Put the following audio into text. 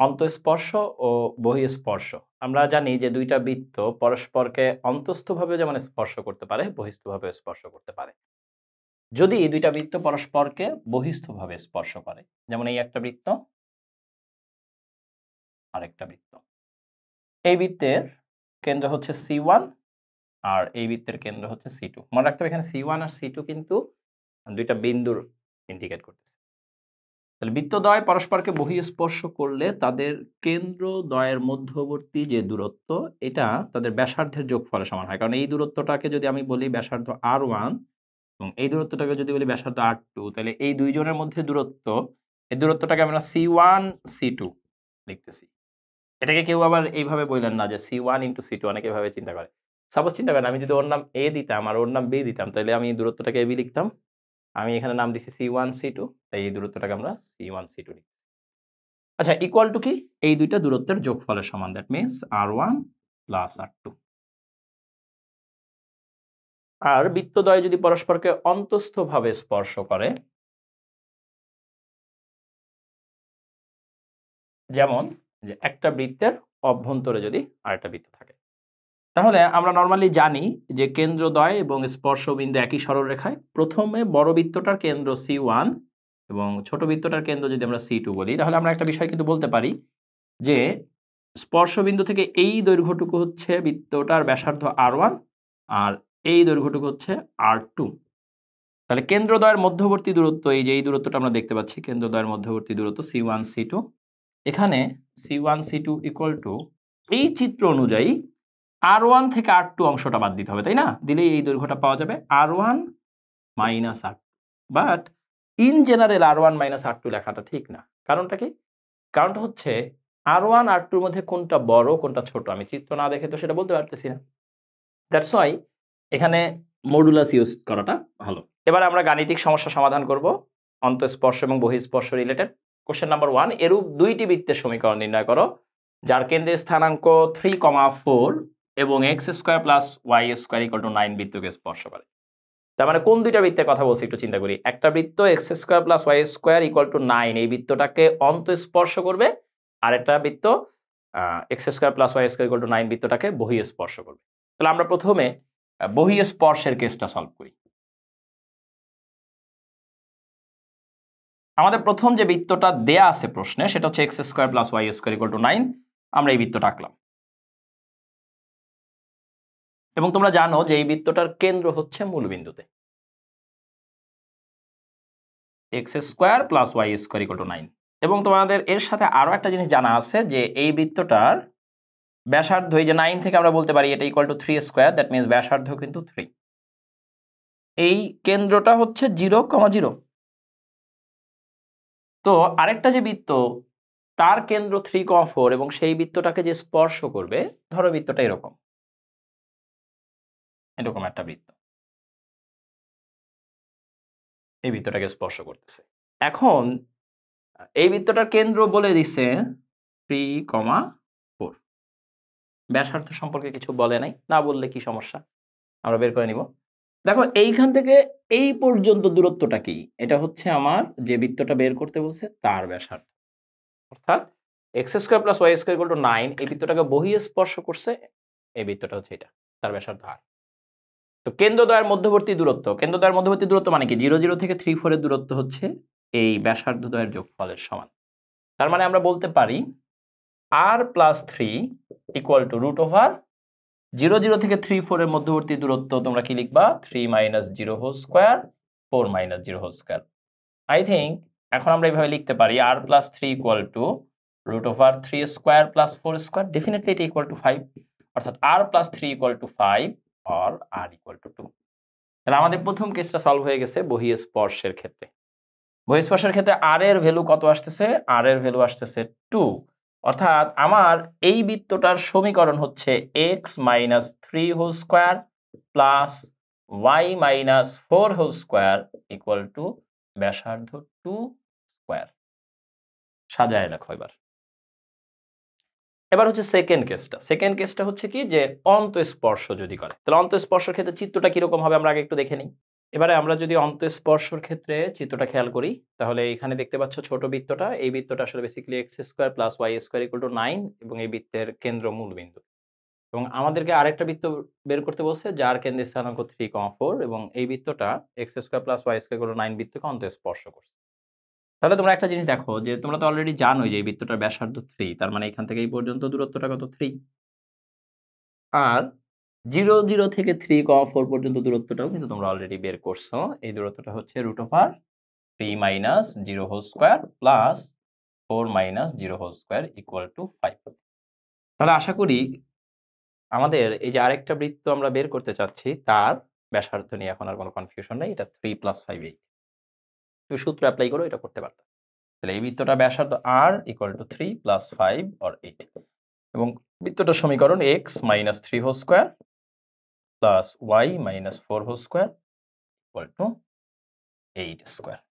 অন্তঃস্পর্শ ও বহিঃস্পর্শ। আমরা জানি যে দুইটা বৃত্ত পরস্পরকে অন্তস্থভাবে যেমন স্পর্শ করতে পারে, বহিস্থভাবে স্পর্শ করতে পারে। যদি এই দুইটা বৃত্ত পরস্পরকে বহিস্থভাবে স্পর্শ করে, যেমন এই একটা বৃত্ত, আরেকটা বৃত্ত। এই বৃত্তের কেন্দ্র হচ্ছে C1 আর এই বৃত্তের কেন্দ্র হচ্ছে C2। মনে রাখতে হবে এখানে C1 আর C2 কিন্তু দুইটা বিন্দুর ইন্ডিকেট করতেছে। তাহলে বৃত্তদ্বয় পরস্পরকে বহিঃস্পর্শ করলে তাদের কেন্দ্রদ্বয়ের মধ্যবর্তী যে দূরত্ব, এটা তাদের ব্যাসার্ধের যোগফলের সমান হয়। কারণ এই দূরত্বটাকে যদি আমি বলি ব্যাসার্ধ R1 এবং এই দূরত্বটাকে যদি বলি ব্যাসার্ধ R2, তাহলে এই দুইজনের মধ্যে দূরত্ব, এই দূরত্বটাকে আমরা C1 C2 লিখতেছি। এটাকে কেউ আবার এইভাবে বললেন না যে C1 ইন্টু C2, অনেকে এভাবে চিন্তা করে। সাপোজ চিন্তা করেন আমি যদি ওর নাম A দিতাম আর ওর নাম B দিতাম, তাহলে আমি এই দূরত্বটাকে AB লিখতাম। আমি এখানে নাম দিছি C1 C2, তাই এই দূরত্বটাকে আমরা C1 C2 লিখি। আচ্ছা, ইকুয়াল টু কি? এই দুইটা দূরত্বের যোগফলের সমান, that means R1 plus R2। আর বৃত্তদ্বয় যদি পরস্পরকে অন্তস্থভাবে স্পর্শ করে, যেমন যে একটা বৃত্তের অভ্যন্তরে যদি আরেকটা বৃত্ত থাকে, তাহলে আমরা নরমালি জানি যে কেন্দ্রদ্বয় এবং স্পর্শবিন্দু একই সরলরেখায়। প্রথমে বড় বৃত্তটার কেন্দ্র C1 এবং ছোট বৃত্তটার কেন্দ্র যদি আমরা C2 বলি, তাহলে আমরা একটা বিষয় কিন্তু বলতে পারি যে স্পর্শবিন্দু থেকে এই দৈর্ঘ্যটুকু হচ্ছে বৃত্তটার ব্যাসার্ধ R1 আর এই দৈর্ঘ্যটুকু হচ্ছে R2। তাহলে কেন্দ্রদ্বয়ের মধ্যবর্তী দূরত্ব, এই যে এই দূরত্বটা আমরা দেখতে পাচ্ছি, কেন্দ্রদ্বয়ের মধ্যবর্তী দূরত্ব C1 C2। এখানে C1 C2 ইকুয়াল টু, এই চিত্র অনুযায়ী R1 থেকে R2 অংশটা বাদ দিতে হবে, তাই না? দিলেই এই দৈর্ঘ্যটা পাওয়া যাবে R1 minus R2। But in general R1 minus R2 লেখাটা ঠিক না। কারণটা কি? কারণটা হচ্ছে R1 R2 এর মধ্যে কোনটা বড় কোনটা ছোট আমি চিত্র না দেখে তো সেটা বলতে পারতেছি না। দ্যাটস ওয়াই এখানে মডুলাস ইউজ করাটা ভালো। এবার আমরা গাণিতিক সমস্যা সমাধান করব অন্তঃস্পর্শ এবং বহিঃস্পর্শ রিলেটেড। কোশ্চেন নাম্বার 1, এরূপ দুইটি বৃত্তের সমীকরণ নির্ণয় করো যার কেন্দ্রের স্থানাঙ্ক 3,4 এবং x² plus y² equal to 9 বৃত্তকে স্পর্শ করে। তার মানে কোন দুইটা বৃত্তের কথা বলছি একটু চিন্তা করি। একটা বৃত্ত x² plus y² equal to 9 এই বৃত্তটাকে অন্তঃস্পর্শ করবে, আর একটা বৃত্ত x² plus y² equal to 9 বৃত্তটাকে বহিঃস্পর্শ করবে। তাহলে আমরা প্রথমে বহিঃস্পর্শের কেসটা সলভ করি। আমাদের প্রথম যে বৃত্তটা দেয়া আছে প্রশ্নে, সেটা হচ্ছে x² plus y² equal to 9। আমরা এই বৃত্তটা আঁকলাম এবং তোমরা জানো যে এই বৃত্তটার কেন্দ্র হচ্ছে মূলবিন্দুতে। x² plus y² equal to 9। এবং তোমাদের এর সাথে আরো একটা জিনিস জানা আছে যে এই বৃত্তটার ব্যাসার্ধ, এই যে 9 থেকে আমরা বলতে পারি এটা ইকুয়াল টু 3², দ্যাট মিনস ব্যাসার্ধ কিন্তু 3। এই কেন্দ্রটা হচ্ছে 0,0। তো আরেকটা যে বৃত্ত তার কেন্দ্র 3,4 এবং সেই বৃত্তটাকে যে স্পর্শ করবে, ধরো বৃত্তটা এরকম এরকম একটা বৃত্ত, এই বৃত্তটাকে স্পর্শ করতেছে। এখন এই বৃত্তটার কেন্দ্র বলে দিছে 3,4। ব্যাসার্ধ সম্পর্কে কিছু বলে নাই, না বললে কি সমস্যা, আমরা বের করে নিব। দেখো এইখান থেকে এই পর্যন্ত দূরত্বটা কি, এটা হচ্ছে আমার যে বৃত্তটা বের করতে বলছে তার ব্যাসার্ধ। অর্থাৎ x² plus y² equal to 9 এই বৃত্তটাকে বহিঃস্পর্শ করছে, এই বৃত্তটা হচ্ছে এটা, তার ব্যাসার্ধ r। তো কেন্দ্রদ্বয়ের মধ্যবর্তী দূরত্ব, কেন্দ্রদ্বয়ের মধ্যবর্তী দূরত্ব মানে কি, 0 থেকে 3,4 এর দূরত্ব হচ্ছে এই ব্যাসার্ধদ্বয়ের যোগফলের সমান। তার মানে আমরা বলতে পারি r plus 3 equal to root over 0 থেকে 3,4 এর মধ্যবর্তী দূরত্ব তোমরা কি লিখবা, 3 minus 0 whole square 4 minus 0 whole square. I think এখন আমরা এইভাবে লিখতে পারি r plus 3 equal to root over 3² plus 4², definitely এটা ইকুয়াল টু 5, অর্থাৎ r plus 3 equal to 5 or r equal to 2। তাহলে আমাদের প্রথম কেসটা সলভ হয়ে গেছে বহিঃস্পর্শের ক্ষেত্রে। বহিঃস্পর্শের ক্ষেত্রে r এর ভ্যালু কত আসতেছে, r এর ভ্যালু আসতেছে 2। অর্থাৎ আমার এই বৃত্তটার সমীকরণ হচ্ছে x minus 3 whole square plus y minus 4 whole square equal to ব্যাসার্ধ 2 স্কোয়ার। সাজায় লেখো এবার। এবার হচ্ছে সেকেন্ড কেসটা। সেকেন্ড কেসটা হচ্ছে কি যে অন্তঃস্পর্শ যদি করে, তাহলে অন্তঃস্পর্শের ক্ষেত্রে চিত্রটা কিরকম হবে আমরা আগে একটু দেখে নিই। এবারে আমরা যদি অন্তঃস্পর্শর ক্ষেত্রে চিত্রটা খেয়াল করি, তাহলে এখানে দেখতে পাচ্ছ ছোট বৃত্তটা, এই বৃত্তটা আসলে বেসিক্যালি x² + y² = 9 এবং এই বৃত্তের কেন্দ্র মূলবিন্দু। এবং আমাদেরকে আরেকটা বৃত্ত বের করতে বলছে যার কেন্দ্রের স্থানাঙ্ক 3, 4 এবং এই বৃত্তটা x² + y² = 9 বৃত্তকে অন্তঃস্পর্শ করছে। তাহলে তোমরা একটা জিনিস দেখো যে তোমরা তো অলরেডি জানোই যে এই বৃত্তটার ব্যাসার্ধ 3, তার মানে এখান থেকে এই পর্যন্ত দূরত্বটা কত? 3। আর 0, 0 থেকে 3, 4 পর্যন্ত দূরত্বটাও কিন্তু তোমরা অলরেডি বের করছো। এই দূরত্বটা হচ্ছে √3 - 0² প্লাস 4 - 0² = 5। তাহলে আশা করি আমাদের এই যে আরেকটা বৃত্ত আমরা বের করতে চাচ্ছি তার ব্যাসার্ধ নিয়ে এখন আর কোনো কনফিউশন নেই। এটা 3 + 5 8। তুমি সূত্র এপ্লাই করো এটা করতে পারতা। তাহলে এই বৃত্তটার ব্যাসার্ধ r = 3 + 5 or 8 এবং বৃত্তটার সমীকরণ x - 3² + y - 4² = 8²।